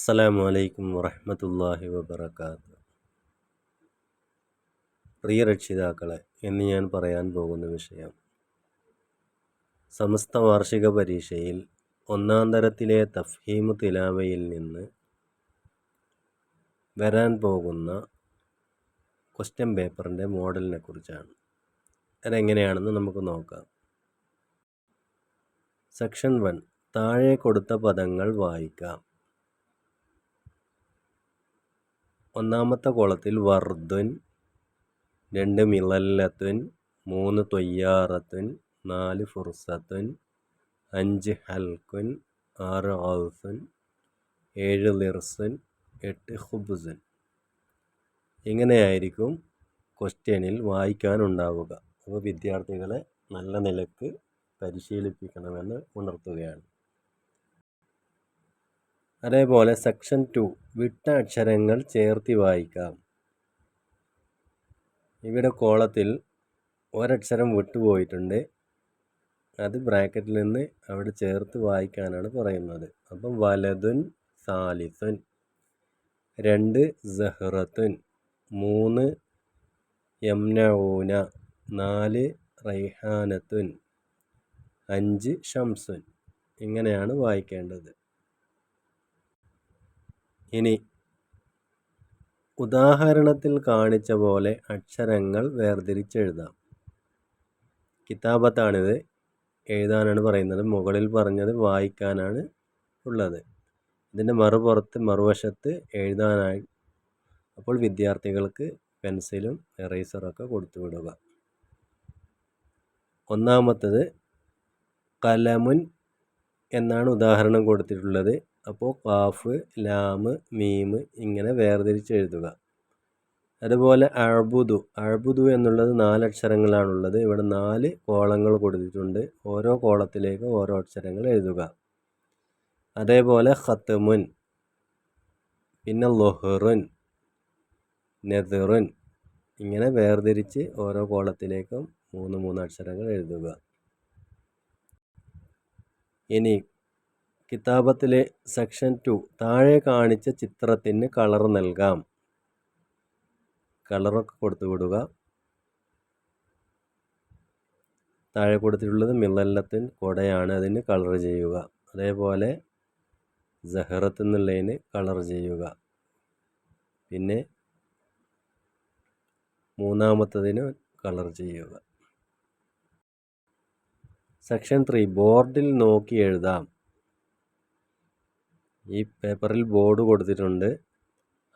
അസ്സലാമു അലൈക്കും വറഹ്മത്തുള്ളാഹി വബറകാതുഹു. പ്രിയ രക്ഷിതാക്കളെ, ഇന്ന് ഞാൻ പറയാൻ പോകുന്ന വിഷയം സമസ്ത വാർഷിക പരീക്ഷയിൽ ഒന്നാം തരത്തിലെ തഫ്ഹീമു തിലാവയിൽ നിന്ന് വരാൻ പോകുന്ന ക്വസ്റ്റ്യൻ പേപ്പറിൻ്റെ മോഡലിനെ കുറിച്ചാണ്. അതെങ്ങനെയാണെന്ന് നമുക്ക് നോക്കാം. സെക്ഷൻ 1, താഴെ കൊടുത്ത പദങ്ങൾ വായിക്കാം. ഒന്നാമത്തെ കോളത്തിൽ വർദുൻ, 2 മിളല്ലത്തുൻ, 3 തൊയ്യാറത്തുൻ, 4 ഫുർസത്തുൻ, 5 ഹൽക്കുൻ, 6 ഔസുൻ, 7 ലിർസുൻ, 8 ഖുബ്സുൻ. ഇങ്ങനെയായിരിക്കും ക്വസ്റ്റ്യനിൽ വായിക്കാനുണ്ടാവുക. അപ്പോൾ വിദ്യാർത്ഥികളെ നല്ല നിലക്ക് പരിശീലിപ്പിക്കണമെന്ന് ഉണർത്തുകയാണ്. അതേപോലെ സെക്ഷൻ 2, വിട്ട അക്ഷരങ്ങൾ ചേർത്തി വായിക്കാം. ഇവിടെ കോളത്തിൽ ഒരക്ഷരം വിട്ടുപോയിട്ടുണ്ട്. അത് ബ്രാക്കറ്റിൽ നിന്ന് അവിടെ ചേർത്ത് വായിക്കാനാണ് പറയുന്നത്. അപ്പം വലതുൻ സാലിസുൻ, 2 സഹ്റത്തുൻ, 3 യംനഊന, 4 റൈഹാനത്തുൻ, 5 ഷംസുൻ. ഇങ്ങനെയാണ് വായിക്കേണ്ടത്. ഇനി ഉദാഹരണത്തിൽ കാണിച്ച പോലെ അക്ഷരങ്ങൾ വേർതിരിച്ചെഴുതാം. കിതാബത്താണിത്, എഴുതാനാണ് പറയുന്നത്. മുകളിൽ പറഞ്ഞത് വായിക്കാനാണ് ഉള്ളത്. ഇതിൻ്റെ മറുവശത്ത് എഴുതാനായി. അപ്പോൾ വിദ്യാർത്ഥികൾക്ക് പെൻസിലും എറേസറൊക്കെ കൊടുത്തു വിടുക. ഒന്നാമത്തത് കലമുൻ എന്നാണ് ഉദാഹരണം കൊടുത്തിട്ടുള്ളത്. അപ്പോൾ ഖാഫ്, ലാമ്, മീമ് ഇങ്ങനെ വേർതിരിച്ചെഴുതുക. അതുപോലെ അഅ്ബുദു എന്നുള്ളത് 4 അക്ഷരങ്ങളാണുള്ളത്. ഇവിടെ 4 കോളങ്ങൾ കൊടുത്തിട്ടുണ്ട്. ഓരോ കോളത്തിലേക്ക് ഓരോ അക്ഷരങ്ങൾ എഴുതുക. അതേപോലെ ഖത്മുൻ, പിന്നെ ളുഹ്റുൻ, നദ്റുൻ ഇങ്ങനെ വേർതിരിച്ച് ഓരോ കോളത്തിലേക്കും 3 അക്ഷരങ്ങൾ എഴുതുക. ഇനി കിതാബത്തിലെ സെക്ഷൻ 2, താഴെ കാണിച്ച ചിത്രത്തിന് കളർ നൽകാം. കളറൊക്കെ കൊടുത്തു വിടുക. താഴെ കൊടുത്തിട്ടുള്ളത് മിളല്ലത്തിൻ, കൊടയാണ്, അതിന് കളർ ചെയ്യുക. അതേപോലെ സഹറത്ത് എന്നുള്ളതിന് കളർ ചെയ്യുക. പിന്നെ മൂന്നാമത്തതിന് കളർ ചെയ്യുക. സെക്ഷൻ 3, ബോർഡിൽ നോക്കി എഴുതാം. ഈ പേപ്പറിൽ ബോർഡ് കൊടുത്തിട്ടുണ്ട്.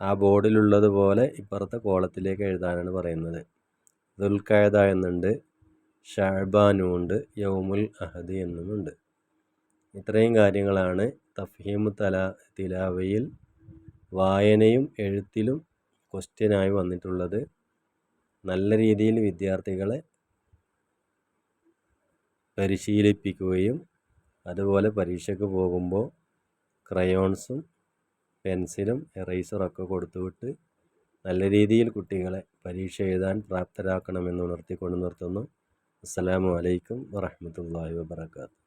ആ ബോർഡിലുള്ളതുപോലെ ഇപ്പുറത്തെ കോളത്തിലേക്ക് എഴുതാനാണ് പറയുന്നത്. ദുൽഖഅദ എന്നുണ്ട്, ഷഅബാനും ഉണ്ട്, യൗമുൽ അഹദ് എന്നുമുണ്ട്. ഇത്രയും കാര്യങ്ങളാണ് തഫ്ഹീമു തിലാവയിൽ വായനയും എഴുത്തിലും ക്വസ്റ്റ്യനായി വന്നിട്ടുള്ളത്. നല്ല രീതിയിൽ വിദ്യാർത്ഥികളെ പരിശീലിപ്പിക്കുകയും അതുപോലെ പരീക്ഷയ്ക്ക് പോകുമ്പോൾ ക്രയോൺസും പെൻസിലും എറേസറൊക്കെ കൊടുത്തുവിട്ട് നല്ല രീതിയിൽ കുട്ടികളെ പരീക്ഷ എഴുതാൻ പ്രാപ്തരാക്കണമെന്ന് ഉണർത്തിക്കൊണ്ട് നിർത്തുന്നു. അസ്സലാമു അലൈക്കും വറഹ്മത്തുള്ളാഹി വബറകാതുഹു.